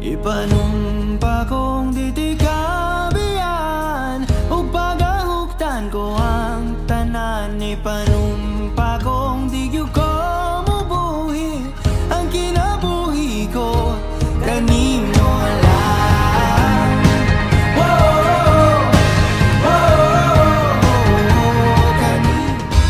Ipanumpa kong ditikabian ug pagahuktan ko ang tanan. Ipanumpa kong di gyud ko mubuhi ang kinabuhi ko kanimo lang.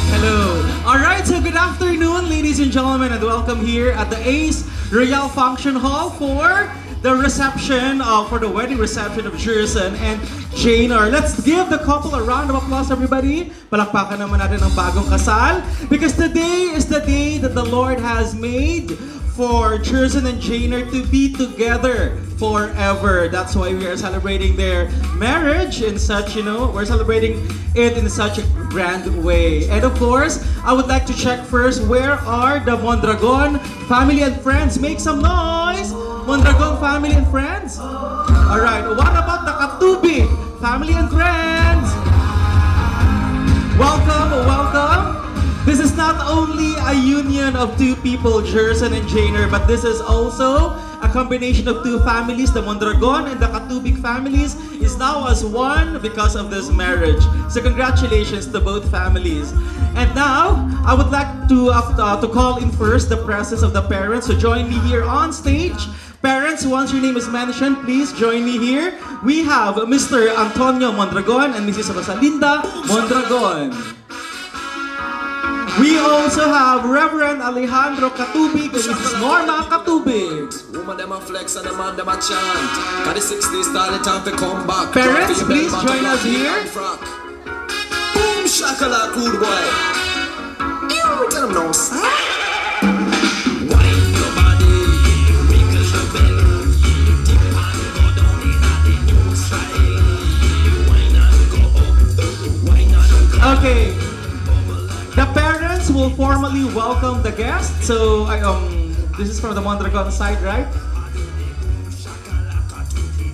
Hello. Alright, so good afternoon ladies and gentlemen, and welcome here at the Ace Royal Function Hall for the reception for the wedding reception of Jerson and Jaynor. Let's give the couple a round of applause, everybody. Palakpakan naman natin ang bagong kasal, because today is the day that the Lord has made for Jerson and Jaynor to be together forever. That's why we are celebrating their marriage in such, we're celebrating it in such a grand way. And of course, I would like to check first, where are the Mondragon family and friends? Make some noise! Mondragon family and friends? Alright, what about the Katubig family and friends? Welcome, welcome. This is not only a union of two people, Jerson and Jaynor, but this is also a combination of two families. The Mondragon and the Katubig families is now as one because of this marriage. So congratulations to both families. And now, I would like to call in first the presence of the parents. So join me here on stage. Parents, once your name is mentioned, please join me here. We have Mr. Antonio Mondragon and Mrs. Rosalinda Mondragon. We also have Reverend Alejandro Katubig and Mrs. Norma Katubig. Woman them a flex and the man them a chant. Got the 60s started time to come back. Parents, please join us here. Boom shakala, good boy. Ew, tell them no. Okay, the parents will formally welcome the guests. So, this is from the Mondragon side, right?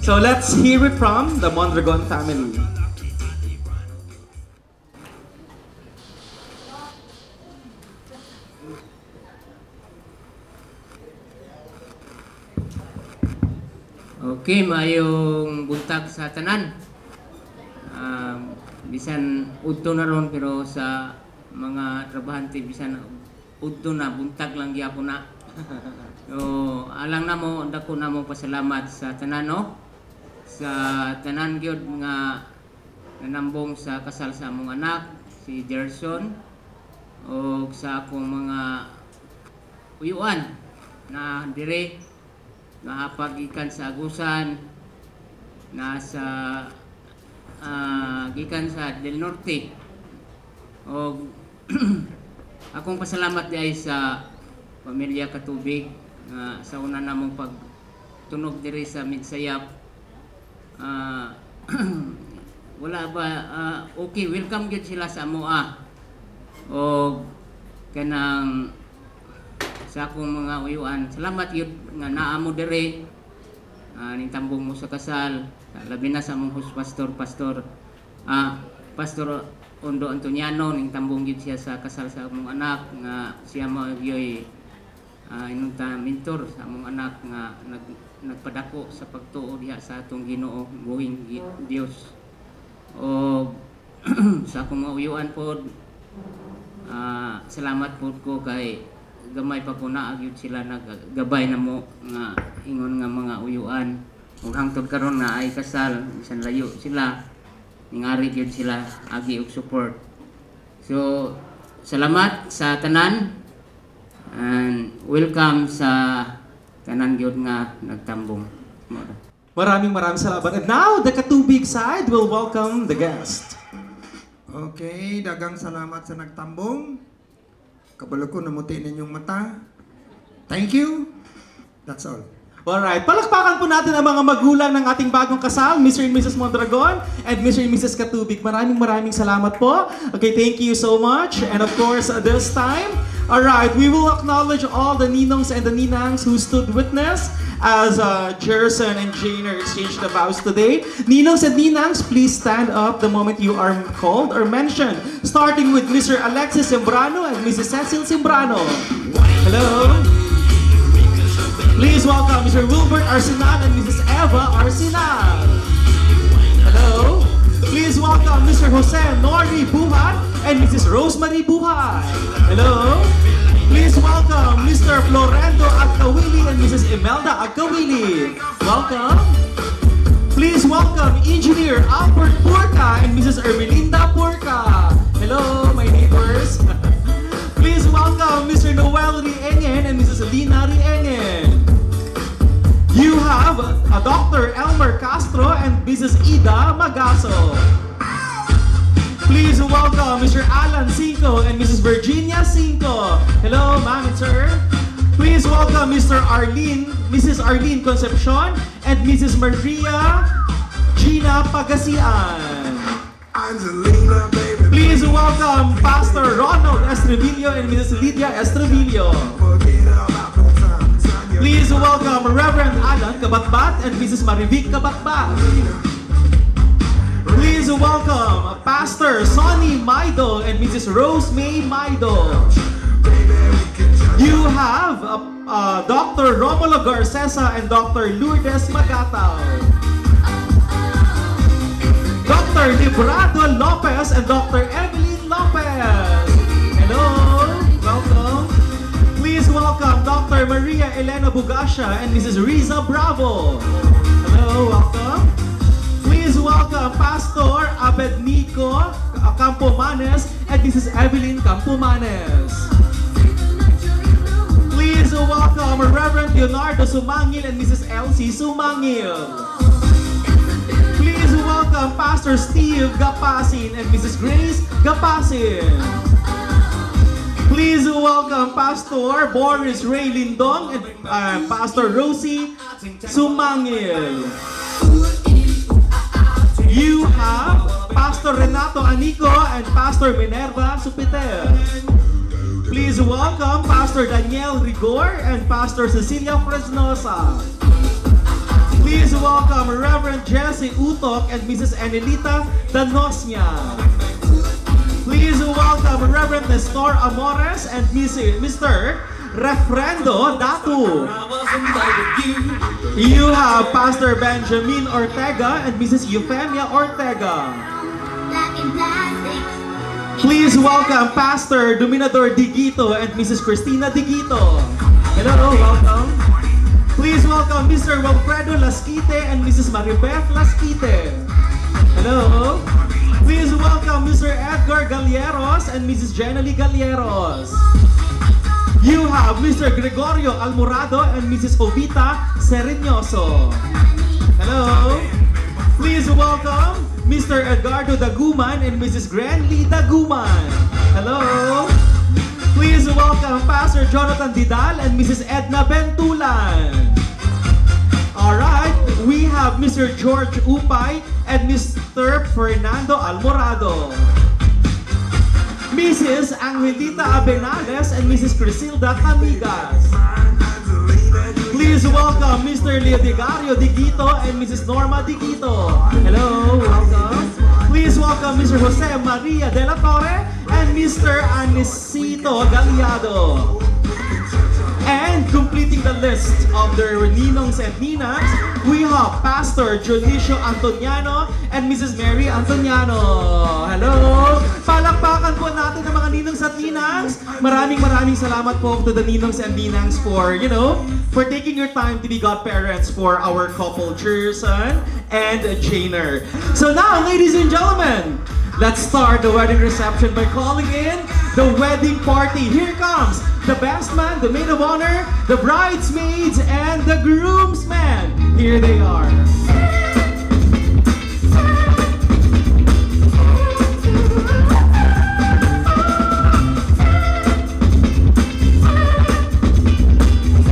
So let's hear it from the Mondragon family. Okay, maayong buntag sa tanan. Bisan udto na ron, pero sa mga trabahante bisan udto na, buntag lang gyapon na. So alang namo, dako namo pasalamat sa tanan, no? Sa tanan gyud nga nanambong sa kasal sa among anak si Jerson, o sa akong mga uyuan na dire napagikan sa Agusan, nasa gikan sa Del Norte. O akong pasalamat diay sa pamilya Katubig sa una namong pagtunog diri sa Midsayap. Wala ba okay, welcome gyud sila sa amoa. O kanang sa akong mga uyuan, salamat gyud nga naamo diri nitambong mo sa kasal. Labi na sa among host pastor Pastor Ondo Antoniano, ning tambong gyud siya sa kasal sa among anak, nga siya mao gyoy inunta mentor sa among anak nga nagpadako sa pagtuo diha sa atong Ginoo, buhing Dios. O sa akong mga uyuan pod, salamat pod ko kay gamay pa po na gyud sila naggabay namo nga ingon nga mga uyuan. Ug hangtod karon na ay kasal, bisan layo sila, ningari gyud sila agi og support. So salamat sa tanan and welcome sa tanan gyud nga nagtambong. Maraming salamat. And now the Katubig side will welcome the guest. Okay, dagang salamat sa nagtambong. Kabalo ko namuti ninyong mata. Thank you. That's all. Alright, palakpakan po natin ang mga magulang ng ating bagong kasal, Mr. and Mrs. Mondragon and Mr. and Mrs. Katubig. Maraming salamat po. Okay, thank you so much. And of course, this time, alright, we will acknowledge all the ninongs and the ninangs who stood witness as Jerson and Jaynor exchanged the vows today. Ninongs and ninangs, please stand up the moment you are called or mentioned. Starting with Mr. Alexis Sembrano and Mrs. Cecil Sembrano. Hello. Please welcome Mr. Wilbert Arsenal and Mrs. Eva Arsenal. Hello. Please welcome Mr. Jose Nori Buhat and Mrs. Rosemary Buhat. Hello. Please welcome Mr. Florendo Agkawili and Mrs. Imelda Agkawili. Welcome. Please welcome Engineer Albert Purka and Mrs. Ermelinda Purka. Hello, my neighbors. Please welcome Mr. Noel Riengen and Mrs. Lina Riengen. You have Dr. Elmer Castro and Mrs. Ida Magaso. Please welcome Mr. Alan Cinco and Mrs. Virginia Cinco. Hello, ma'am and sir. Please welcome Mrs. Arlene Concepcion and Mrs. Maria Gina Pagasian. Angelina, baby. Please welcome Pastor Ronald Estrevillo and Mrs. Lydia Estrevillo. Please welcome Reverend Alan Kabatbat and Mrs. Marivic Kabatbat. Please welcome Pastor Sonny Maido and Mrs. Rose May Maido. You have Dr. Romulo Garcesa and Dr. Lourdes Magataw. Dr. Librado Lopez and Dr. Evelyn Lopez. Hello, welcome. Please welcome Dr. Maria Elena Bugasha and Mrs. Riza Bravo. Hello, welcome. Please welcome Pastor Abednico Campomanes and Mrs. Evelyn Campomanes. Please welcome Reverend Leonardo Sumangil and Mrs. Elsie Sumangil. Please welcome Pastor Steve Gapasin and Mrs. Grace Gapasin. Please welcome Pastor Boris Ray Lindong and Pastor Rosie Sumangil. You have Pastor Renato Anico and Pastor Minerva Supiter. Please welcome Pastor Daniel Rigor and Pastor Cecilia Fresnosa. Please welcome Reverend Jesse Utok and Mrs. Anelita Danosnia. Please welcome Reverend Nestor Amores and Mr. Refrendo Datu. You have Pastor Benjamin Ortega and Mrs. Euphemia Ortega. Please welcome Pastor Dominador Digito and Mrs. Cristina Digito. Hello, welcome. Please welcome Mr. Wilfredo Lasquite and Mrs. Maribeth Lasquite. Hello. Please welcome Mr. Edgar Galleros and Mrs. Jenny Galleros. You have Mr. Gregorio Almorado and Mrs. Ovita Serenoso. Hello. Please welcome Mr. Edgardo Daguman and Mrs. Granly Daguman. Hello. Please welcome Pastor Jonathan Didal and Mrs. Edna Bentulan. Alright, we have Mr. George Upay and Mr. Fernando Almorado. Mrs. Angelita Abenales and Mrs. Crisilda Camigas. Please welcome Mr. Leodigario Digito and Mrs. Norma Digito. Hello, welcome. Please welcome Mr. Jose Maria de la Torre and Mr. Anisito Galiado. And completing the list of the ninongs and ninangs, we have Pastor Junicio Antoniano and Mrs. Mary Antoniano. Hello! Palakpakan po natin ang mga ninongs at ninangs. Maraming salamat po to the ninongs and ninangs for, for taking your time to be godparents for our couple, Jerson and Janer. So now, ladies and gentlemen, let's start the wedding reception by calling in the wedding party. Here comes the best man, the maid of honor, the bridesmaids, and the groomsmen. Here they are.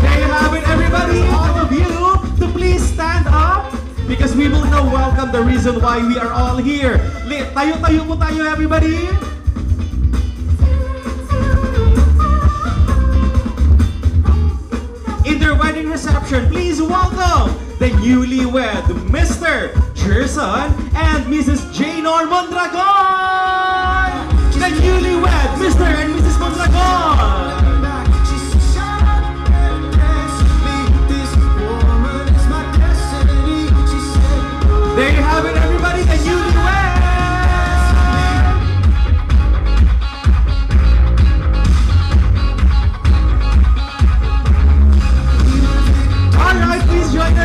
There you have it, everybody. All of you, to please stand up because we will now welcome the reason why we are all here. Tayo-tayo po tayo, everybody. In their wedding reception, please welcome the newlywed Mr. Jerson and Mrs. Janor Mondragon! The newlywed Mr. and Mrs. Mondragon!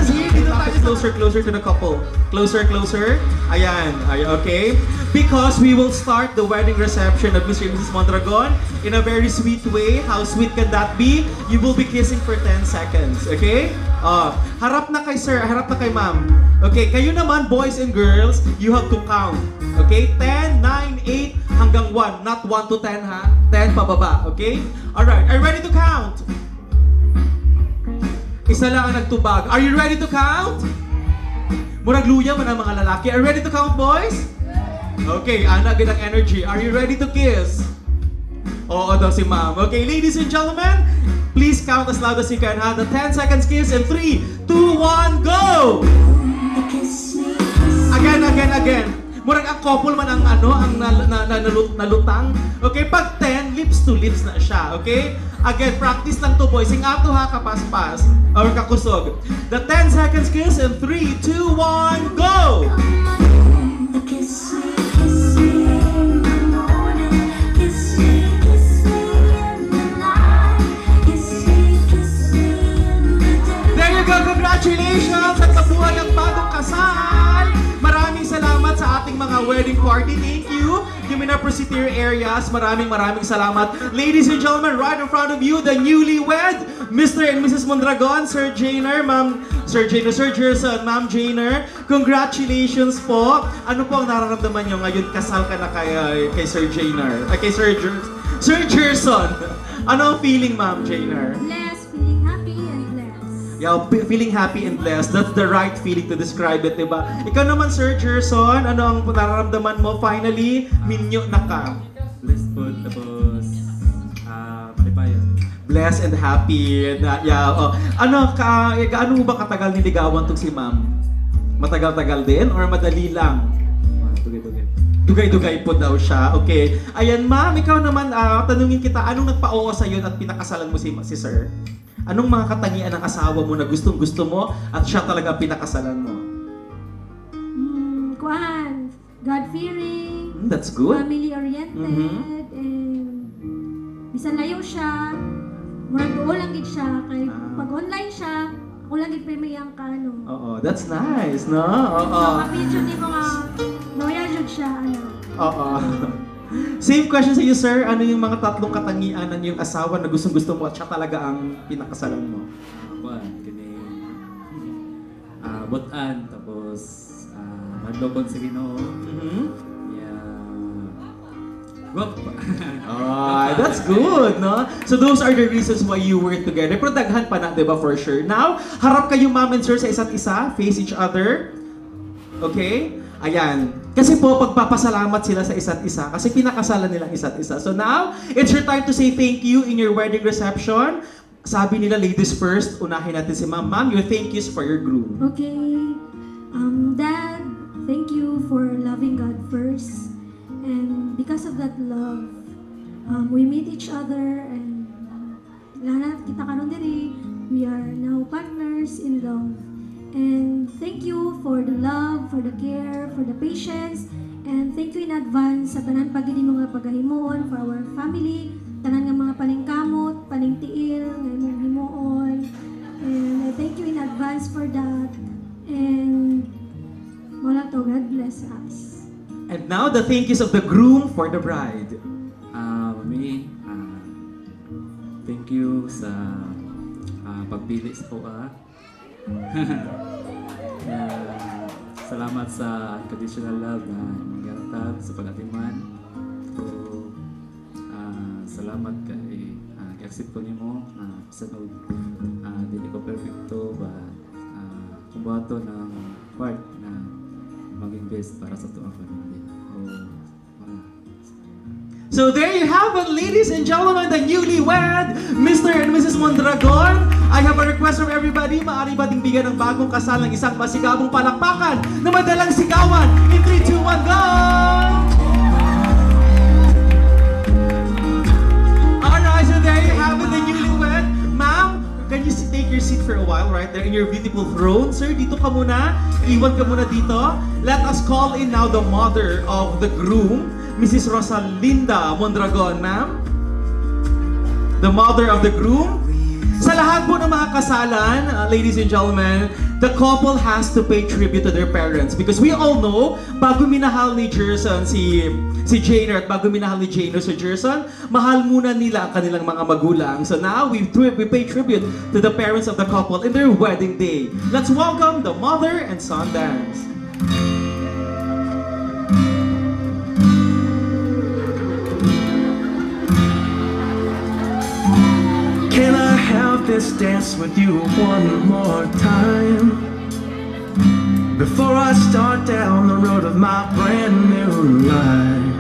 hands here. Dito tayo. Closer to the couple. Closer. Ayan. Okay? Because we will start the wedding reception of Mr. and Mrs. Mondragon in a very sweet way. How sweet can that be? You will be kissing for 10 seconds. Okay? Harap na kay sir, harap na kay ma'am. Okay, kayo naman, boys and girls, you have to count. Okay? 10, 9, 8, hanggang 1. Not 1 to 10, ha? 10 pababa. Okay? Alright, are you ready to count? Isa lang ang nagtubag. Are you ready to count? Murag luya man ang mga lalaki. Are you ready to count, boys? Okay, ana gid ang energy. Are you ready to kiss? Oo daw si ma'am. Okay, ladies and gentlemen, please count as loud as you can. Ha? The 10 seconds kiss in 3, 2, 1, go! Again. Murag ang couple man ang nalutang. Okay, pag 10, lips to lips na siya. Okay? Again, practice lang to, boys. Sing ato ha, kapaspas. Or kakusog. The 10 seconds kiss in 3, 2, 1, go! There you go! Congratulations! At kabuhay ang bagong kasal! Maraming salamat sa ating mga wedding party. Thank you. You may now proceed to your areas. Maraming salamat. Ladies and gentlemen, right in front of you, the newlywed, Mr. and Mrs. Mondragon, Sir Jainer, Sir Gerson, Ma'am Jainer. Congratulations po. Ano po ang nararamdaman nyo ngayon? Kasal ka na kay Sir Jainer. Kay Sir Gerson. Ano ang feeling, Ma'am Jainer? Blessed, feeling happy and blessed. Yeah, feeling happy and blessed. That's the right feeling to describe it, diba? Ikaw naman, Sir Gerson, ano ang nararamdaman mo? Finally, minyo na ka. Blessed po, tapos malipayan. Blessed and happy. Gaano mo ba katagal niligawan tong si ma'am? Matagal-tagal din or madali lang? Tugay-tugay. Dugay-dugay po daw siya. Okay. Ayan, ma'am, ikaw naman, tanungin kita, anong nagpa-oo sa'yo at pinakasalan mo si Sir? Anong mga katangian ng asawa mo na gustong-gusto mo at siya talaga pinakasalan mo? God-fearing. That's good. Family-oriented. And bisan layo siya. Murag doon lang gid siya. Kaya pag online siya, ako lang gid premiang ka, ano. Oo, that's nice, no? Oo. So, mapinjud ni mga loyal jud siya, ano. Oo. Same question sa iyo, sir. Ano yung mga tatlong katangian ng iyong asawa na gustong-gusto mo at siya talaga ang pinakasalan mo? Kini butan, tapos madlokon sa Ginoo. That's good, no? So those are the reasons why you work together. Pero daghan pa na, di ba, for sure. Now, harap kayo, ma'am and sir, sa isa't isa. Face each other. Okay? Ayan. Kasi po, pagpapasalamat sila sa isa't isa kasi pinakasalan nilang isa't isa. So now, it's your time to say thank you in your wedding reception. Sabi nila, ladies first. Unahin natin si ma'am. Ma'am, your thank yous for your groom. Okay. Dad, thank you for loving God first. And because of that love, we meet each other and lahat kita karon diri, we are now partners in love. And thank you for the love, for the care, for the patience, and thank you in advance sa tanan pagid mga pagahimuon for our family, tanan nga mga paningkamot, paningtiil nga imong himuon. And I thank you in advance for that. And wala to, God bless us. And now the thank yous of the groom for the bride. Mami, thank you sa pagpili sa kuha. Salamat sa unconditional love na nangyaratag sa pag-atiman. So, salamat kay i-accept ko nimo sa dili ko perfecto ba kumbato ng part na maging best para sa tuwang pamilya. So there you have it, ladies and gentlemen, the newlywed, Mr. and Mrs. Mondragon. I have a request from everybody. Maaari ba ding bigyan ng bagong kasal ng isang masigabong palakpakan na madalang sigawan? In 3, 2, 1, go! Alright, so there you have it, the newlywed. Ma'am, can you take your seat for a while right there in your beautiful throne? Sir, dito ka muna. Iwan ka muna dito. Let us call in now the mother of the groom, Mrs. Rosalinda Mondragon, ma'am. The mother of the groom. Sa lahat po ng mga kasalan, ladies and gentlemen, the couple has to pay tribute to their parents because we all know, bago minahal ni Jerson si Janer at bago minahal ni Janer si Jerson, mahal muna nila ang kanilang mga magulang. So now we pay tribute to the parents of the couple in their wedding day. Let's welcome the mother and son dance. Can I have this dance with you one more time? Before I start down the road of my brand new life.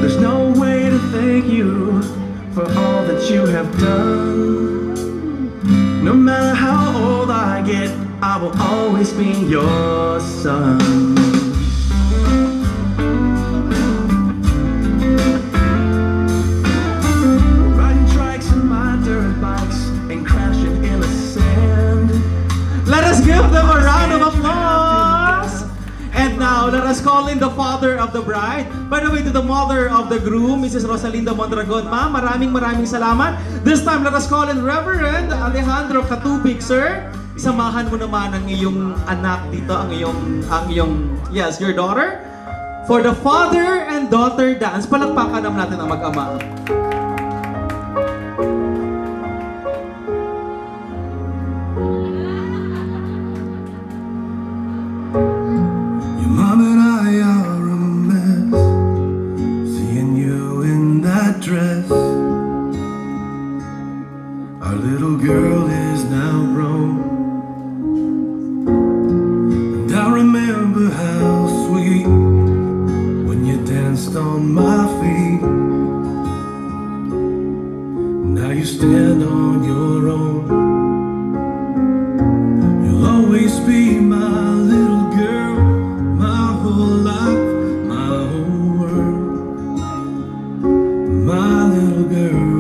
There's no way to thank you for all that you have done. No matter how old I get, I will always be your son. Let us give them a round of applause! And now, let us call in the father of the bride. By the way, to the mother of the groom, Mrs. Rosalinda Mondragon. Ma'am, maraming salamat. This time, let us call in Reverend Alejandro Katubig, sir. Samahan mo naman ang iyong anak dito, ang iyong, yes, your daughter. For the father and daughter dance, palakpakan naman natin ang mag-ama. Mom and I are a mess, seeing you in that dress. Our little girl is now grown, and I remember how sweet when you danced on my feet. Now you stand on your own. You'll always be my little girl, my whole life, my whole world, my little girl.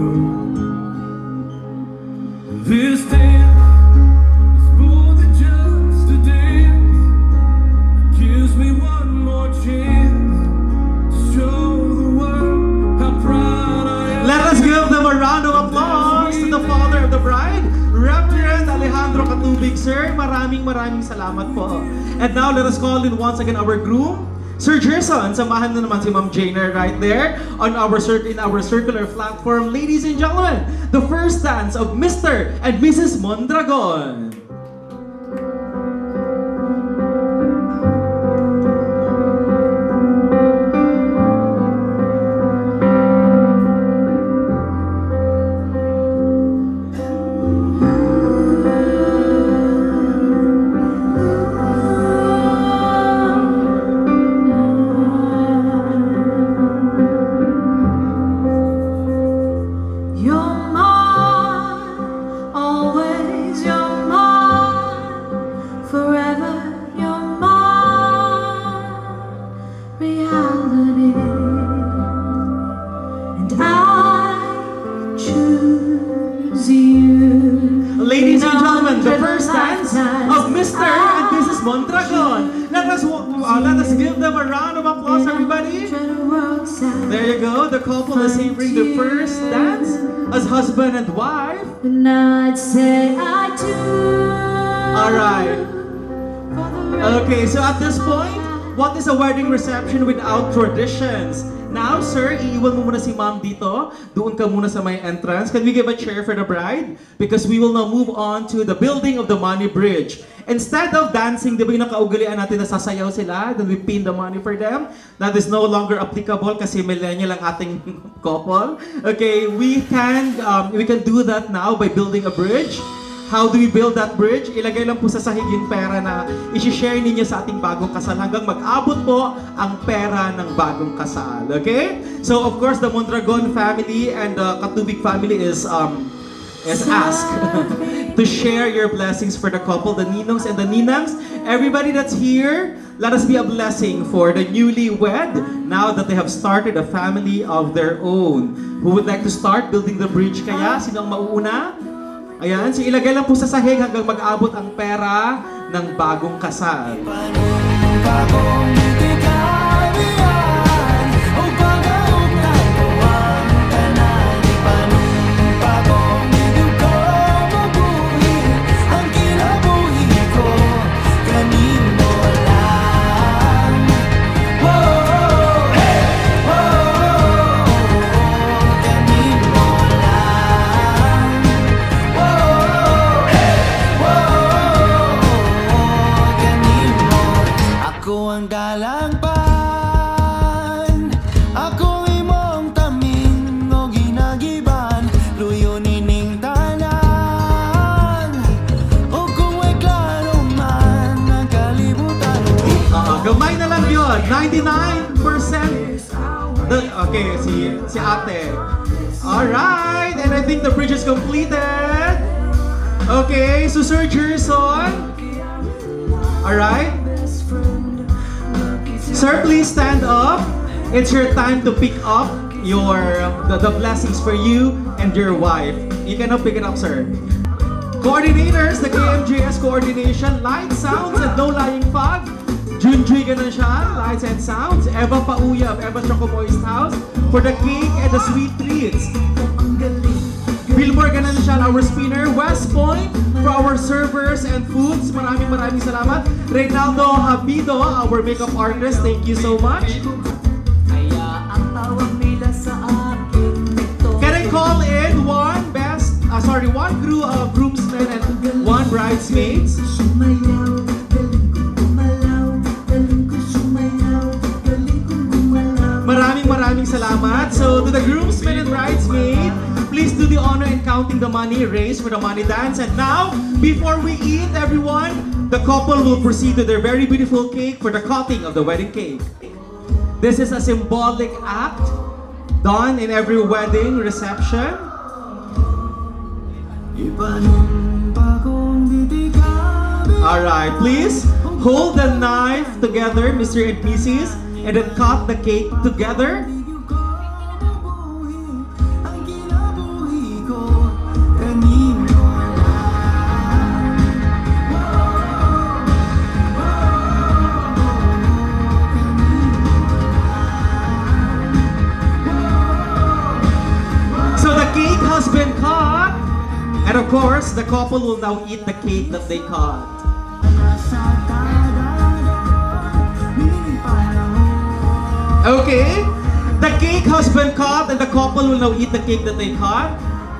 This dance is more than just a dance. It gives me one more chance to show the world how proud I am. Let us give them a round of applause to the father of the bride, Reverend Alejandro Katubig, sir. Maraming salamat po. And now, let us call in once again our groom, Sir Jerson. Samahan na naman si Ma'am Janer right there on our circular platform. Ladies and gentlemen, the first dance of Mr. and Mrs. Mondragon. Ladies and gentlemen, the first dance of Mr. and Mrs. Mondragon. Let us give them a round of applause, everybody. There you go. The couple is savoring the first dance as husband and wife. I'd say I do. All right. Okay, so at this point, what is a wedding reception without traditions? Now, sir, iiwan mo muna si ma'am dito. Doon ka muna sa may entrance. Can we give a chair for the bride? Because we will now move on to the building of the money bridge. Instead of dancing, di ba yung nakaugalian natin na sasayaw sila, then we pin the money for them? That is no longer applicable kasi millennial ang ating couple. Okay, we can do that now by building a bridge. How do we build that bridge? Ilagay lang po sa sahig yung pera na isi-share ninyo sa ating bagong kasal hanggang mag-abot po ang pera ng bagong kasal. Okay? So of course, the Mondragon family and the Katubig family is asked to share your blessings for the couple, the ninongs and the ninangs. Everybody that's here, let us be a blessing for the newlywed now that they have started a family of their own. Who would like to start building the bridge kaya? Sino ang mauuna? Ayan, so ilagay lang po sa sahig hanggang mag-abot ang pera ng bagong kasal. Okay, si ate. Alright, and I think the bridge is completed. Okay, so Sir Gerson. Alright. Sir, please stand up. It's your time to pick up the blessings for you and your wife. You cannot pick it up, sir. Coordinators, the KMJS coordination, lights, sounds, and no lying fog. Junjui ganun siya, lights and sounds. Eva Pauya of Eva Choco Moist House for the cake and the sweet treats. Billboard ganun siya, our spinner. West Point for our servers and foods. Maraming salamat. Reynaldo Habido, our makeup artist. Thank you so much. Can I call in one crew of groomsmen and one bridesmaids? Maraming salamat. So to the groomsmen and bridesmaid, please do the honor in counting the money raised for the money dance. And now, before we eat, everyone, the couple will proceed to their very beautiful cake for the cutting of the wedding cake. This is a symbolic act done in every wedding reception. Alright, please hold the knife together, Mr. and Mrs., and then cut the cake together. So the cake has been cut, and of course, the couple will now eat the cake that they cut. Okay, the cake has been cut and the couple will now eat the cake that they cut.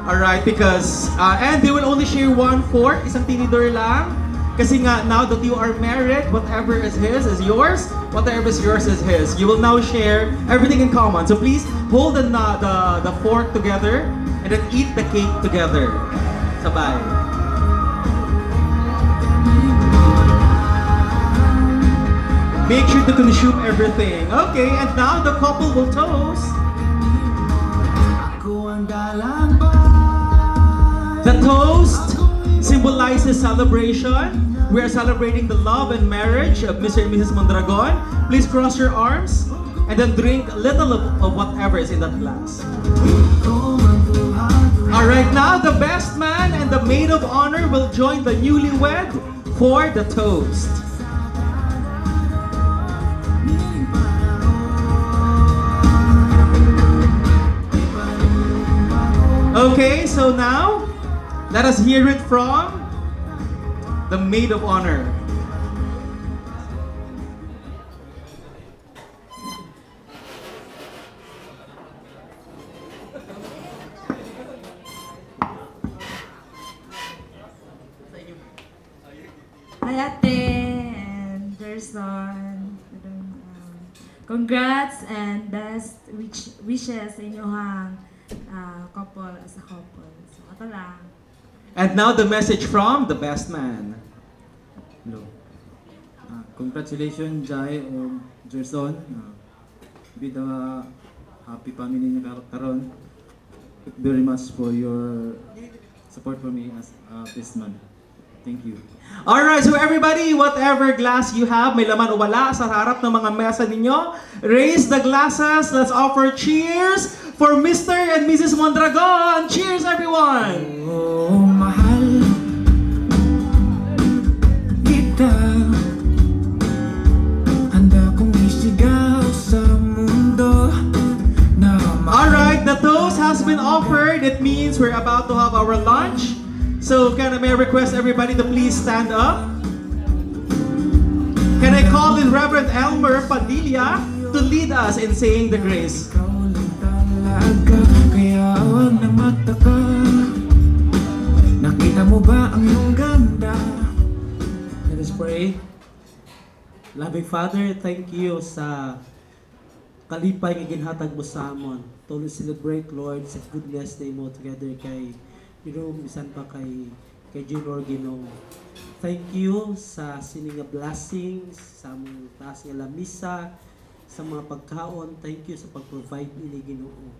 Alright, because, and they will only share one fork, isang tinidor lang. Kasi nga, now that you are married, whatever is his is yours, whatever is yours is his. You will now share everything in common. So please, hold the fork together and then eat the cake together. Sabay. Make sure to consume everything. Okay, and now the couple will toast. The toast symbolizes celebration. We are celebrating the love and marriage of Mr. and Mrs. Mondragon. Please cross your arms and then drink a little of whatever is in that glass. Alright, now the best man and the maid of honor will join the newlywed for the toast. Okay, so now, let us hear it from the maid of honor. Hi Ate and Gerson. Congrats and best wishes sa inyong couple as a couple. So, ito lang. And now the message from the best man. Hello. Congratulations, Jai o Gerson. With the happy family niya karon. Very much for your support for me as a best man. Thank you. Alright, so everybody, whatever glass you have, may laman o wala sa harap ng mga mesa ninyo, raise the glasses. Let's offer cheers for Mr. and Mrs. Mondragon. Cheers, everyone! Oh, mahal kita. Handa kong isigaw sa mundo na Alright, the toast has been offered. It means we're about to have our lunch. So, may I request everybody to please stand up? Can I call in Reverend Elmer Padilla to lead us in saying the grace? ikaw lang talaga, kaya awang na magtaka. Nakita mo ba ang iyong ganda? Let us pray. Loving Father, thank you sa kalipay nga ginhatag mo sa amon. To celebrate, Lord, sa goodness na mo together kay bisan pa kay Junior Ginoo. Thank you sa sining nga blessings, sa among taas nga lamisa, sa mga pagkaon. Thank you sa pag-provide nila Ginoo.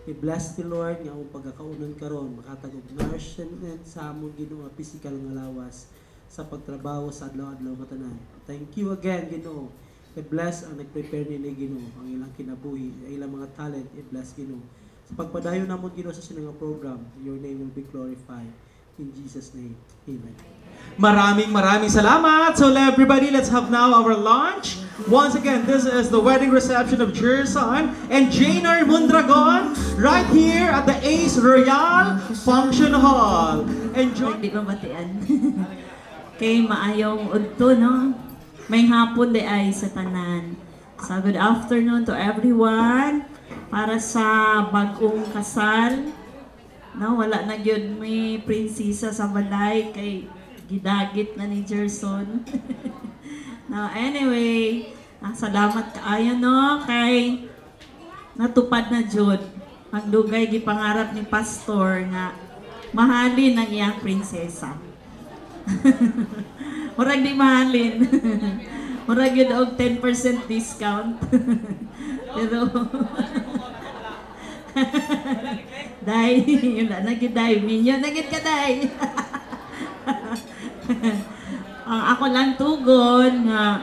I-bless the Lord nga ang pagkakaunan karon makatag og nourishment sa among Ginoo nga physical nga lawas sa pagtrabaho sa adlaw-adlaw matanan. Thank you again Ginoo. I-bless ang nag-prepare nila Ginoo ang ilang kinabuhi, ang ilang mga talent. I-bless Ginoo. Sa pagpadayon namon Ginoo sa sinang program, your name will be glorified. In Jesus' name, Amen. Maraming salamat. So everybody, let's have now our lunch. Once again, this is the wedding reception of Jerson and Janer Mondragon right here at the Ace Royal Function Hall. Enjoy. Di ba batian? Kay maayong udto, no? May hapon di ay sa tanan. So good afternoon to everyone. Para sa bagong kasal, no, wala na gyud may prinsesa sa balay kay gidagit na ni Jerson. No, anyway, salamat kaayo no kay natupad na jud ang dugay gipangarap ni pastor nga mahalin ang iyang prinsesa. Murag di mahalin. Murag yun og 10% discount. Pero Day, yun na nagid day, minyo nagid ka day. Ang ako lang tugon nga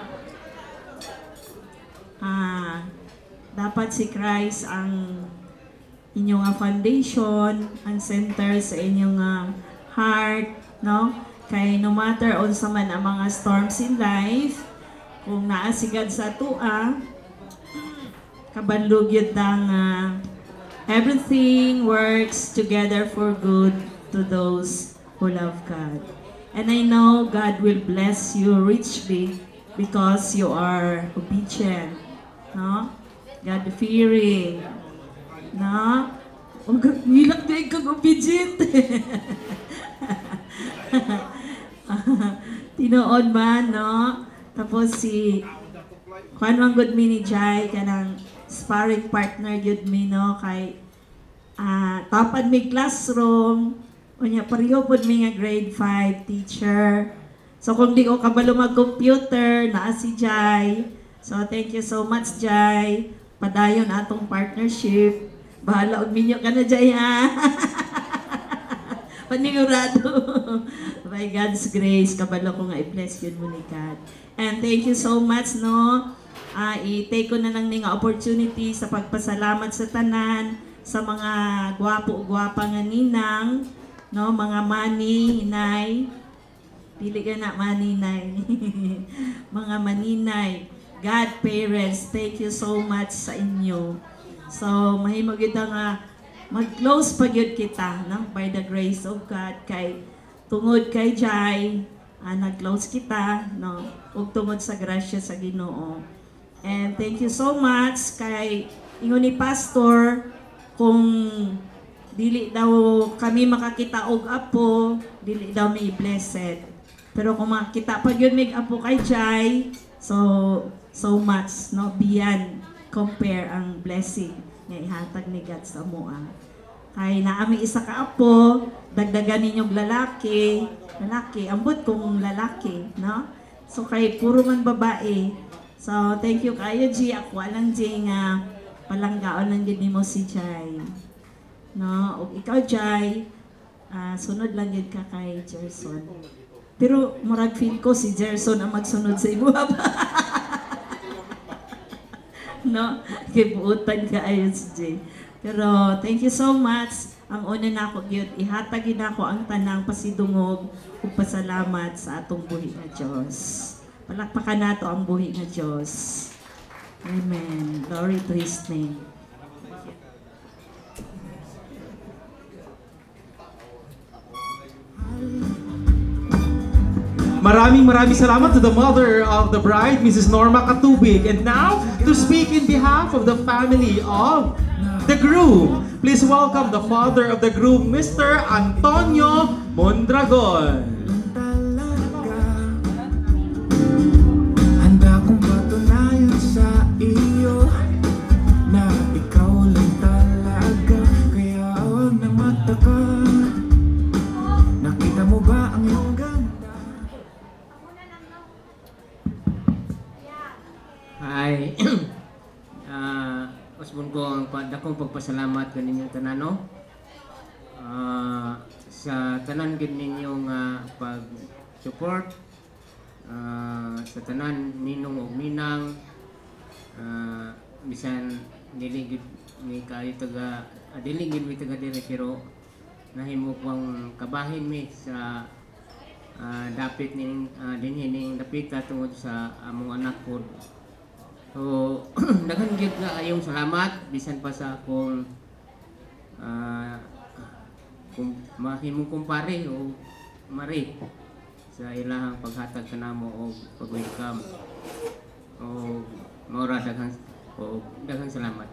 dapat si Christ ang inyong foundation, ang center sa inyong heart, no? Kay no matter unsa man ang mga storms in life, kung naasigad sa tua, kabandog yun ang everything works together for good to those who love God. And I know God will bless you richly because you are obedient, no? God-fearing, no? Hilak na kang obedient. Tinood man, no? Tapos si Juan Manggod mi ni Jai, kanang sparring partner yun mi, no? Kay tapad mi classroom, unya pariyo pod mi nga grade 5 teacher. So kung di ko kabalo mag-computer, naa si Jai. So thank you so much Jai. Padayon atong partnership. Bahala og minyo ka na Jai ha. Panigurado. By God's grace, kabalo ko nga i-bless yun mo ni God. And thank you so much, no? I-take ko na lang nga opportunity sa pagpasalamat sa tanan, sa mga gwapo-gwapa nga ninang, no? Mga mani, inay. Pili ka na, mani, inay. Mga maninay. God, parents, thank you so much sa inyo. So, mahimog ito nga, mag-close pa yun kita, no? By the grace of God, kay tungod kay Jai, nag-close kita, no? Ug tungod sa grasya sa Ginoo. And thank you so much kay ingon ni pastor, kung dili daw kami makakita og apo, dili daw may blessed. Pero kung makita pa yun may apo kay Jai, so much, no? Beyond compare ang blessing nga ihatag ni God sa moa. Kay naami isa ka apo, dagdagan ninyong lalaki, ambot kong lalaki, no? So kay puro man babae. So thank you kayo G, ako lang G nga palanggaon lang gid nimo si Jai. No, ug ikaw Jai, sunod lang gid ka kay Jerson. Pero murag feel ko si Jerson ang magsunod sa imo. No, kibuutan ka ayon si Jay. Pero thank you so much. Ang una na ako gyud ihatag na ako ang tanang pasidungog ug pasalamat sa atong buhi nga Dios. Palakpakan nato ang buhi nga Dios. Amen. Glory to His name. Maraming salamat to the mother of the bride, Mrs. Norma Katubig. And now, to speak in behalf of the family of the groom, please welcome the father of the groom, Mr. Antonio Mondragon. Handa kong patunayan sa iyo na ikaw lang talaga, kaya huwag na mataka. Nakita mo ba ang iyong ganda? Hi. usbon ko ang dakong pagpasalamat kaninyong tanano. Sa tanan gid ninyong pag-support, sa tanan ninong ug ninang, bisan dili gid mi kayo taga dili gid mi taga dire, pero nahimo pang kabahin mi sa dapit ning dinhi dapita tungod sa among anak ko. So daghan gid nga ayong salamat bisan pa sa akong kung mahimong kumpare o mari sa ilahang paghatag kanamo o pag-welcome. O maura daghang salamat.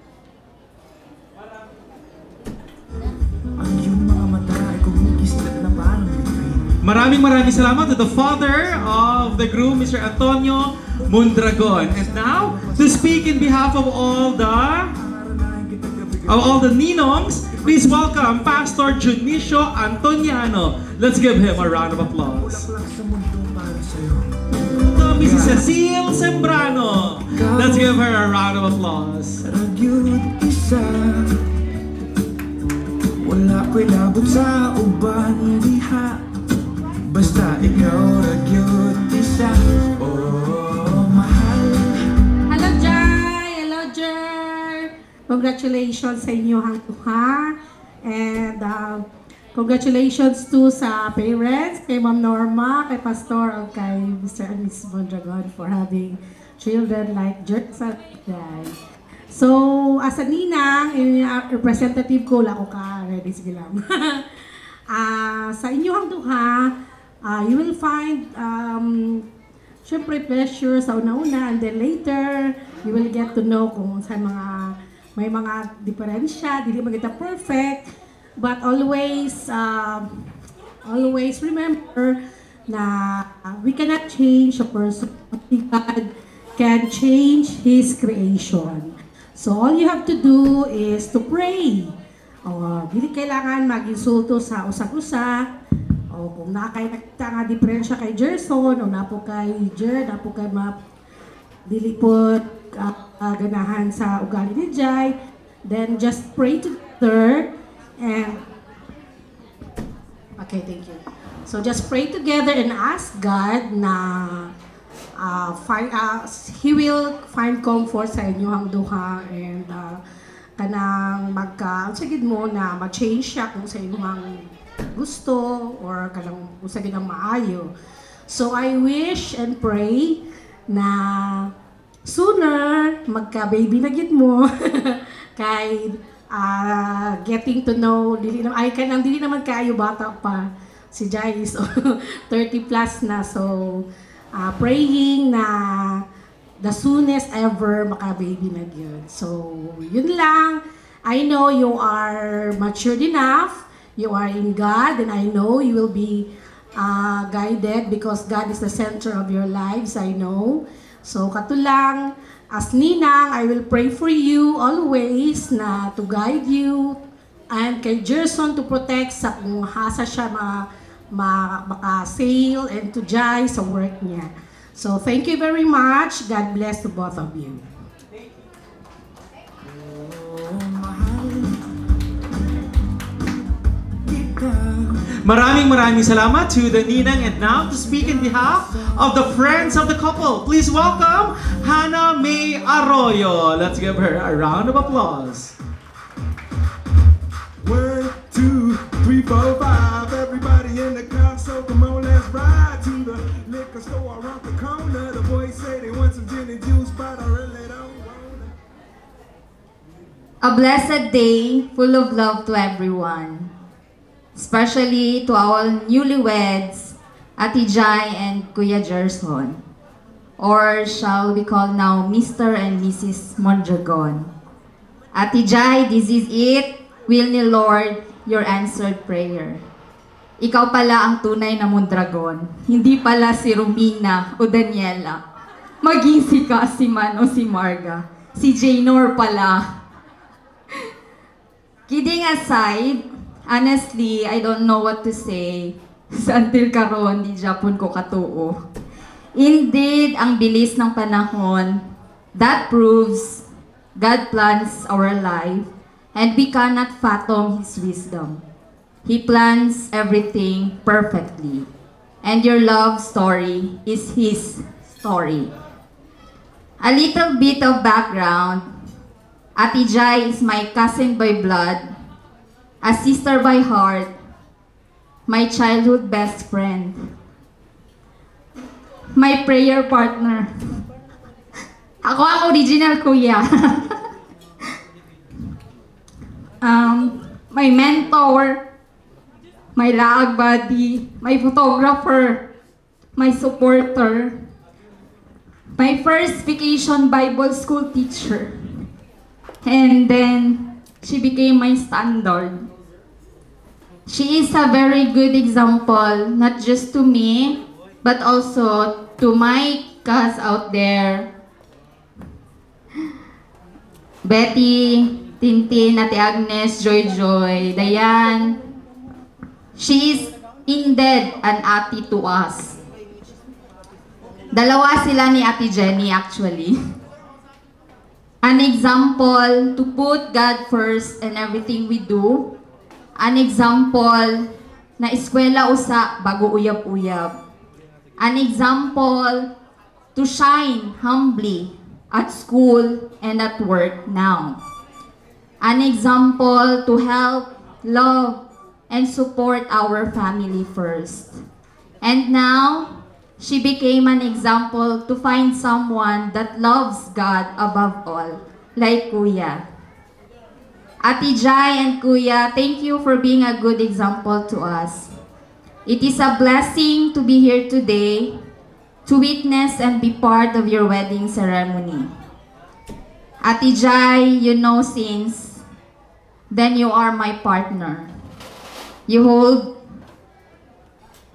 Ang iyong mga mata ay kumikislat na parang bituin. Maraming salamat to the father of the groom, Mr. Antonio Mondragon. And now, to speak in behalf of all the ninongs, please welcome Pastor Junicio Antoniano. Let's give him a round of applause. Mrs. Cecile Sembrano. Let's give her a round of applause. Ragyod isa, wala ko'y labot sa uban diha. Basta ikaw ragyod isa, oh mahal. Hello, Jai! Hello, Jer! Congratulations sa inyo hang tuha. And congratulations to sa parents, kay Ma'am Norma, kay Pastor, o kay Mr. and Mrs. Mondragon for having children like Jer sa Jai. So, as a ninang, representative ko, lako ka, ready, sige lang. Sa inyo hang tuha, you will find syempre pleasure sa una-una, and then later you will get to know kung sa may mga diferensya, hindi maganda perfect, but always remember na we cannot change a person, but God can change His creation. So all you have to do is to pray. Dili kailangan mag-insulto sa usag-usa. O kung nakita nga diferensya kay Gerson, o napo kay Jer, napo kay dili po ganahan sa ugali ni Jai, then just pray together and okay, thank you. So just pray together and ask God na He will find comfort sa inyong duha, and kanang sagid mo na ma-change siya kung sa inyong gusto or kanang usagid ang maayo. So I wish and pray na sooner magka-baby na gid mo kay getting to know dili naman kayo bata pa si Jai is 30 plus na, so praying na the soonest ever maka-baby na yun. So yun lang. I know you are matured enough. You are in God, and I know you will be guided because God is the center of your lives, I know. So katulang, as ninang, I will pray for you always na to guide you, and kay Gerson to protect sa kung hasa siya maka-sail, and to Jai sa work niya. So thank you very much. God bless to both of you. Maraming salamat to the ninang, and now to speak in behalf of the friends of the couple, please welcome Hannah May Arroyo. Let's give her a round of applause. 1, 2, 3, 4, 5. Everybody in the car, so come on, let's ride to the liquor store around the corner. The boys say they want some gin and juice, but I really don't want it. A blessed day full of love to everyone, especially to our newlyweds, Ate Jai and Kuya Gerson, or shall we call now Mr. and Mrs. Mondragon. Ate Jai, this is it. Will ni Lord your answered prayer. Ikaw pala ang tunay na Mondragon, hindi pala si Romina o Daniela. Maging si Casiman o si Marga. Si Jaynor pala. Kidding aside, honestly, I don't know what to say. Until karon, di Japon ko katuo. Indeed, ang bilis ng panahon, that proves God plans our life, and we cannot fathom His wisdom. He plans everything perfectly, and your love story is His story. A little bit of background. Ate Jai is my cousin by blood, a sister by heart, my childhood best friend, my prayer partner. Ako ang original kuya. My mentor, my laag buddy, my photographer, my supporter, my first vacation Bible school teacher. And then, she became my standard. She is a very good example, not just to me, but also to my cats out there. Betty, Tintin, Ate Agnes, Joy Joy, Dayan. She is indeed an ate to us. Dalawa sila ni Ate Jenny actually. An example to put God first in everything we do. An example na eskwela usa bago uyab-uyab. An example to shine humbly at school and at work now. An example to help, love, and support our family first. And now, she became an example to find someone that loves God above all, like Kuya. Ate Jai and Kuya, thank you for being a good example to us. It is a blessing to be here today to witness and be part of your wedding ceremony. Ate Jai, you know since then you are my partner. You hold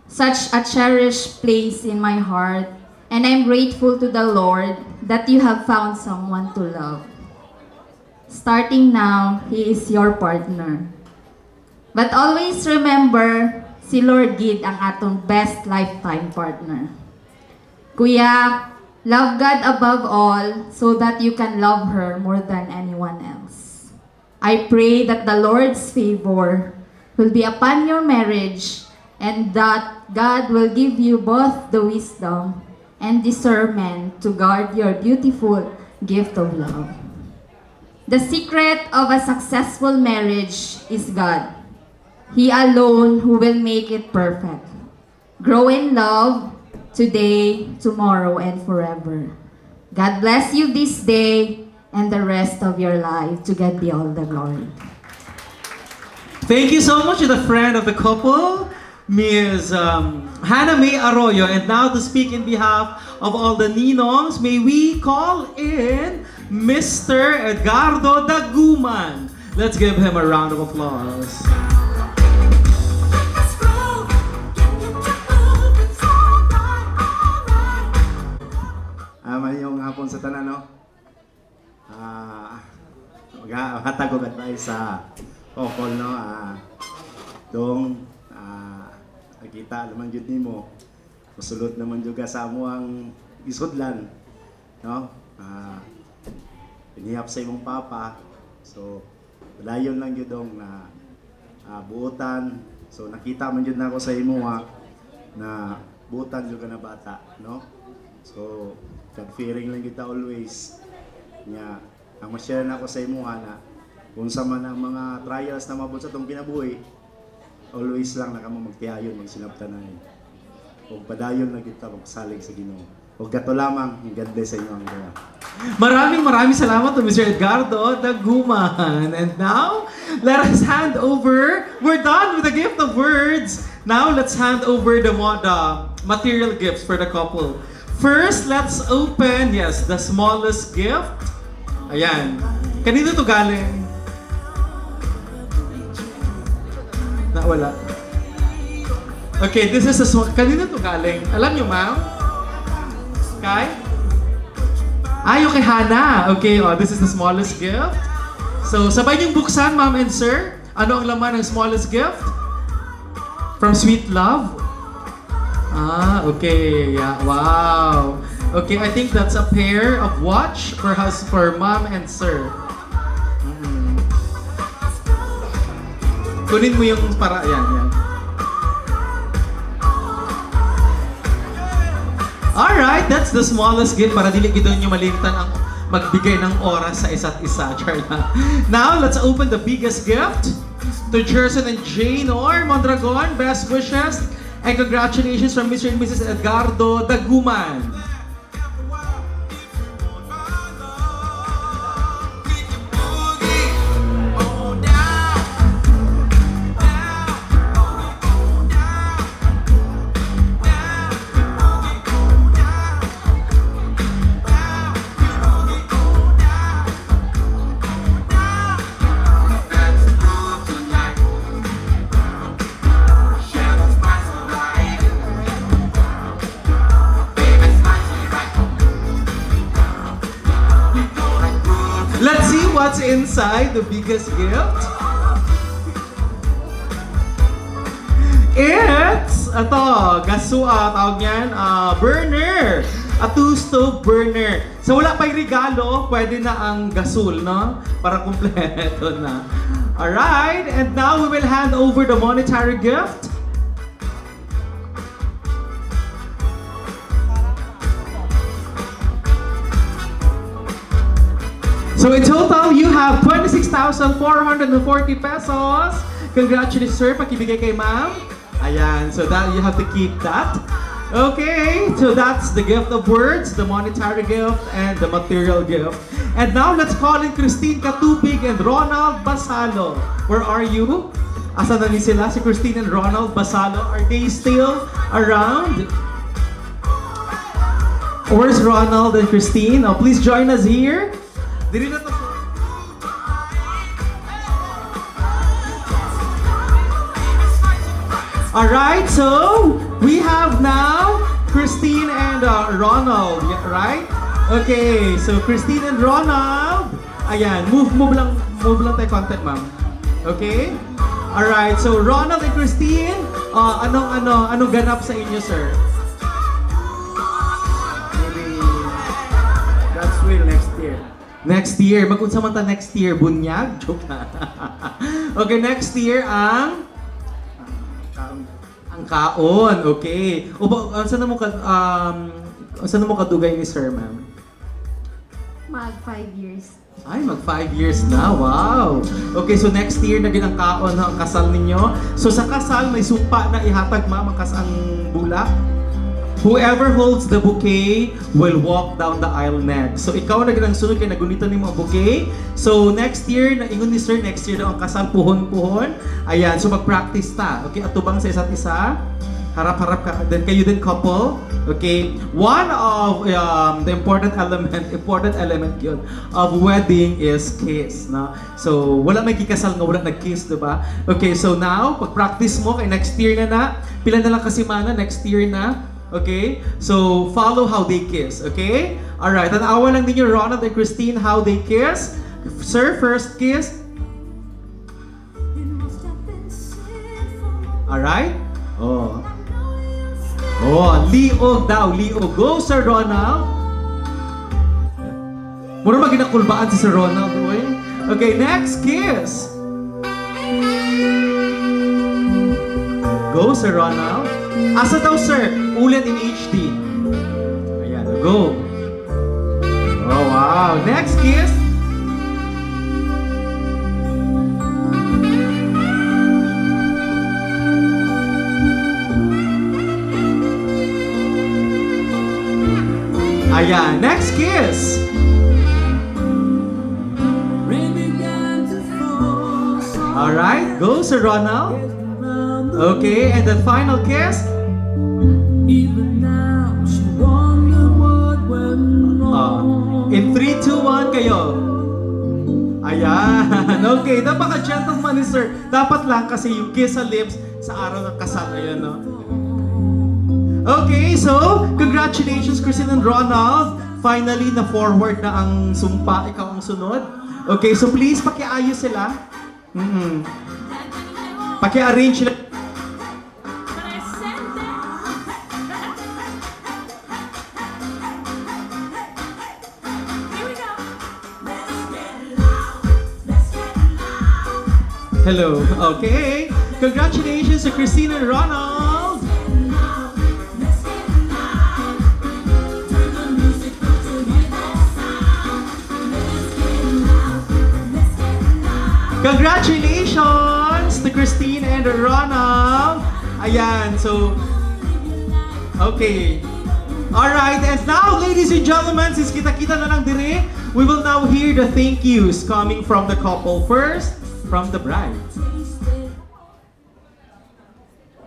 such a cherished place in my heart, and I'm grateful to the Lord that you have found someone to love. Starting now, He is your partner. But always remember, si Lord Gid ang atong best lifetime partner. Kuya, love God above all so that you can love her more than anyone else. I pray that the Lord's favor will be upon your marriage and that God will give you both the wisdom and discernment to guard your beautiful gift of love. The secret of a successful marriage is God. He alone who will make it perfect. Grow in love today, tomorrow, and forever. God bless you this day and the rest of your life. To God be all the glory. Thank you so much to the friend of the couple, Ms. Hannah May Arroyo. And now to speak in behalf of all the ninongs, may we call in Mr. Edgardo Daguman. Let's give him a round of applause. Mayong hapon sa tanan, no? Maghatag og advice sa couple, no? Nakita naman jud nimo. Musulot naman jud ka sa amo ang isudlan, no? Inihap sa imong papa. So, dayon lang jud dong na buotan. So, nakita man jud nako sa imo na buotan jud ka na bata, no? So, God-fearing lang kita always. Nga, ang ma-share na ako sa imo na kung sa man ang mga trials na mabot sa itong kinabuhi, always lang na kamo magtihayon, magsinabtanan. Huwag padayon na kita magsalig sa Ginoo. Huwag gato lamang, God bless sa inyo ang Diyos. Maraming salamat to Mr. Edgardo Daguman. And now, let us hand over. We're done with the gift of words. Now, let's hand over the material gifts for the couple. First, let's open, yes, the smallest gift. Ayan. Kanino to galing? Wala. Okay, this is a small... Kanino to galing? Alam nyo, ma'am? Kay? Yung kay Hannah. Okay, this is the smallest gift. So, sabay niyong buksan, ma'am and sir. Ano ang laman ng smallest gift? From Sweet Love? Okay. Yeah. Wow. Okay, I think that's a pair of watch for mom and sir. Kunin mo yung para, yan. Alright, that's the smallest gift para dili gito nyo malimtan ang magbigay ng oras sa isa't isa. Now, let's open the biggest gift to Jerson and Jane or Mondragon. Best wishes and congratulations from Mr. and Mrs. Edgardo Daguman. Let's see what's inside the biggest gift. It's, tawag niyan, burner. A 2-stove burner. So wala pa'y regalo, pwede na ang gasol, no? Para kumpleto na. Alright, and now we will hand over the monetary gift. So in total, you have 26,440 pesos. Congratulations, sir. Pakibigay kay ma'am. Ayan, so that you have to keep that. Okay, so that's the gift of words, the monetary gift, and the material gift. And now let's call in Christine Katubig and Ronald Basalo. Where are you? Asan na ni sila? Si Christine and Ronald Basalo. Are they still around? Where's Ronald and Christine? Oh, please join us here. Dili na to. Alright, so we have now Christine and Ronald, right? Okay, so Christine and Ronald. Ayan, move lang tayo content, ma'am. Okay? Alright, so Ronald and Christine, anong ganap sa inyo, sir? Maybe God's will next year. Next year. Mag-unsa man ta next year? Bunyag? Joke na. Okay, next year ang kaon. Okay. Saan mo kadugay ni sir, ma'am? Mag 5 years. Ay, mag 5 years na. Wow. Okay, so next year na ang kaon ang kasal ninyo. So sa kasal may sumpa na ihatag, ma'am, ang bulak. Whoever holds the bouquet will walk down the aisle next. So ikaw na ganang sunod kay nagunitan nimo ang bouquet. So next year, na ingon ni sir, next year daw ang kasal puhon-puhon. Ayan, so mag-practice ta. Okay, atubang sa isa't isa. Harap-harap ka. Then kayo din couple. Okay, one of the important element yun of wedding is kiss. No? So wala may kikasal nga wala nag-kiss, diba? Okay, so now, pag-practice mo kay next year na. Pila na lang kasi mana, next year na. Okay? So, follow how they kiss. Okay? Alright. Tanawa lang ninyo, Ronald and Christine, how they kiss. Sir, first kiss. Alright? Oh. Liog daw. Liog. Go, Sir Ronald. Mura maginakulbaan si Sir Ronald. Okay, next kiss. Go, Sir Ronald. Asa daw, sir? Ulit in HD. Ayan, go. Oh, wow. Next kiss. Ayan, next kiss. Alright, go, Sir Ronald. Okay, and the final kiss. In 3, 2, 1 kayo. Ayan. Okay, napaka-gentleman ni sir. Dapat lang kasi yung kiss sa lips sa araw ng kasal. Ayan, no? Okay, so, congratulations, Christine and Ronald. Finally, na-forward na ang sumpa. Ikaw ang sunod. Okay, so please, pakiayos sila. Paki-arrange sila. Hello. Okay. Congratulations to Christina and Ronald. Congratulations to Christine and Ronald. Ayan, so okay. Alright, and now, ladies and gentlemen, since kita-kita na lang dire, we will now hear the thank yous coming from the couple first, from the bride.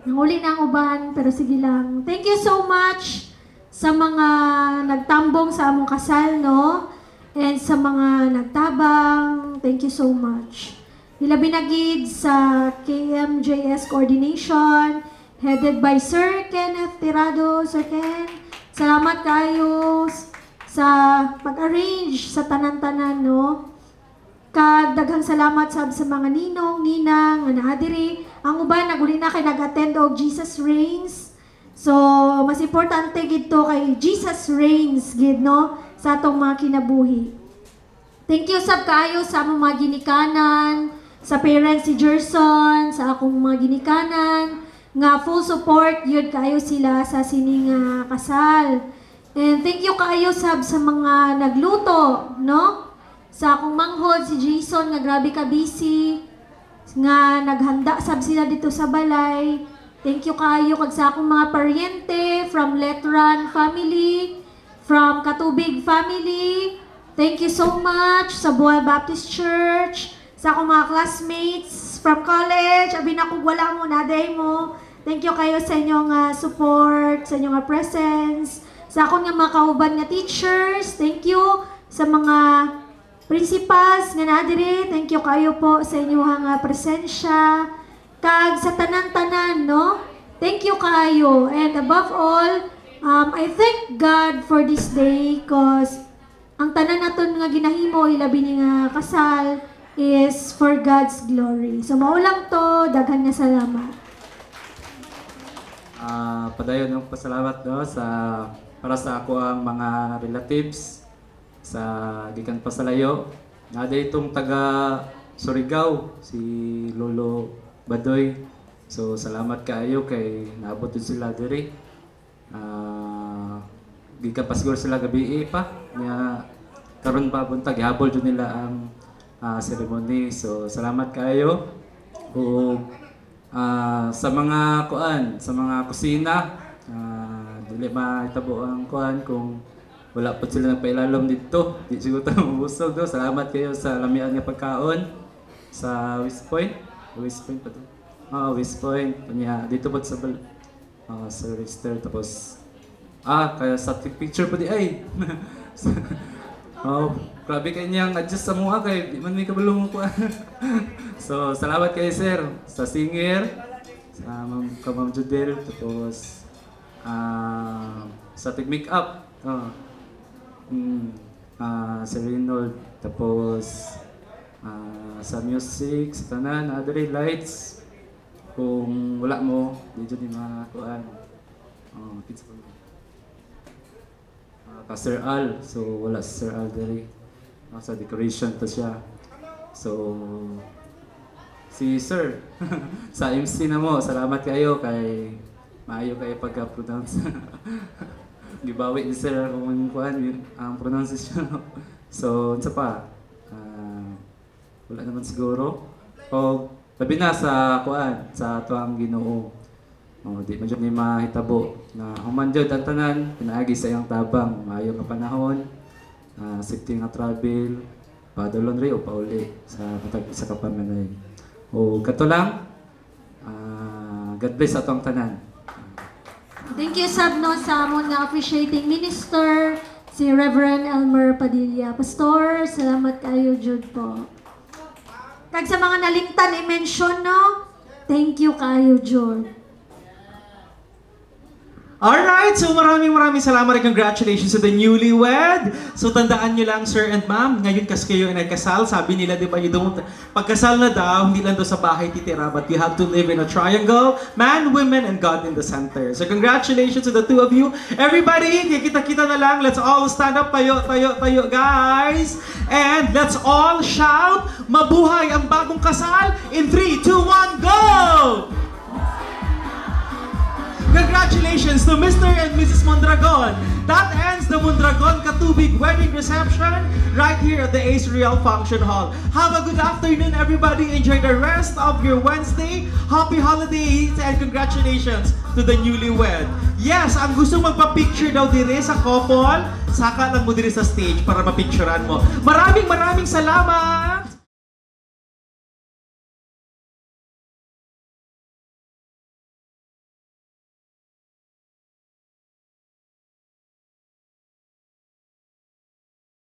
Nanguli na ang uban, pero sige lang. Thank you so much sa mga nagtambong sa among kasal, no? And sa mga nagtabang, thank you so much. Hilabi na gid sa KMJS Coordination, headed by Sir Kenneth Tirado. Sir Ken, salamat kayo sa pag-arrange sa tanan-tanan, no? Kag daghang salamat sa mga ninong, ninang, nga naadiri. Ang uban naguli na kay nag-attend og Jesus Reigns. So, mas importante gid to kay Jesus Reigns gid, no, sa atong mga kinabuhi. Thank you sab kaayo sa among mga ginikanan, sa parents si Gerson, sa akong mga ginikanan, nga full support yun kaayo sila sa sining kasal. And thank you kaayo sab sa mga nagluto, no? Sa akong manghod si Jason nga grabe ka busy, nga naghanda sab sila dito sa balay. Thank you kaayo kag sa akong mga paryente from Letran family, from Katubig family. Thank you so much sa Buhay Baptist Church, sa akong mga classmates from college. Abi na kung wala mo, naday mo. Thank you kayo sa inyong support, sa inyong presence. Sa akong nga mga kauban nga teachers, thank you. Sa mga principals nga nadiri, thank you kayo po sa inyong presensya. Kag sa tanan-tanan, no? Thank you kayo. And above all, I thank God for this day because ang tanan naton nga ginahimo, ilabi ni nga kasal, is for God's glory. So maulang to, daghan nga salamat. Padayon ng pasalamat no, para sa ako ang mga relatives sa gikan pasalayo. Nada itong taga Surigao, si Lolo Badoy. So salamat kaayo kay naabot din sila diri. Gikan pa siguro sila gabi pa. Nga karon pa buntag gihabol jud nila ang ceremony. So salamat kaayo. Ug sa mga sa mga kusina, dili mahitabo ang kuan kung wala pa sila nagpailalom dito. Di siguro tayo mabusog do. Salamat kayo sa lamian nga pagkaon sa West Point. West Point pa to. West Point. Kanya dito po sa sa register tapos kaya sa picture pa di ay. Grabe kanyang adjust sa mukha kay di man may kabalo mo ko. So, salamat kayo sir sa singer, sa Ma'am Judel, tapos sa tig-makeup, sa Reynold, tapos sa music, sa tanan, other lights. Kung wala mo, di dyan yung mga kuan. Ka Sir Al, so wala si Sir Al dali. Sa decoration to siya. So, si Sir, sa MC na mo, salamat kayo kay maayo kayo pagka-pronounce. Gibawi ni Sir kung kuan ang pronunciation. So, unsa pa? Wala naman siguro. O, labi na sa kuan, sa tuang Ginoo. Di man jud ni mahitabo na human jud ang tanan pinaagi sa iyang tabang maayo nga panahon, safety nga travel, padulon ri o pauli sa matag sa kapamanay. O kato lang, God bless atong tanan. Thank you Sabno sa amon nga appreciating minister si Reverend Elmer Padilla. Pastor, salamat kayo jud po. Kag sa mga nalimtan i-mention no, thank you kayo jud. Alright, so maraming salamat at congratulations to the newlywed. So tandaan nyo lang, sir and ma'am, ngayon kasi kayo ay nagkasal. Sabi nila, di ba, pagkasal na daw, hindi lang daw sa bahay titira, but you have to live in a triangle, man, women, and God in the center. So congratulations to the two of you. Everybody, kita-kita na lang. Let's all stand up, tayo, guys. And let's all shout, mabuhay ang bagong kasal in 3, 2, 1, go! Congratulations to Mr. and Mrs. Mondragon. That ends the Mondragon Katubig wedding reception right here at the Ace Real Function Hall. Have a good afternoon, everybody. Enjoy the rest of your Wednesday. Happy holidays and congratulations to the newlywed. Yes, ang gusto magpa-picture daw dire sa couple, saka lang mo dire sa stage para mapicturean mo. Maraming salamat!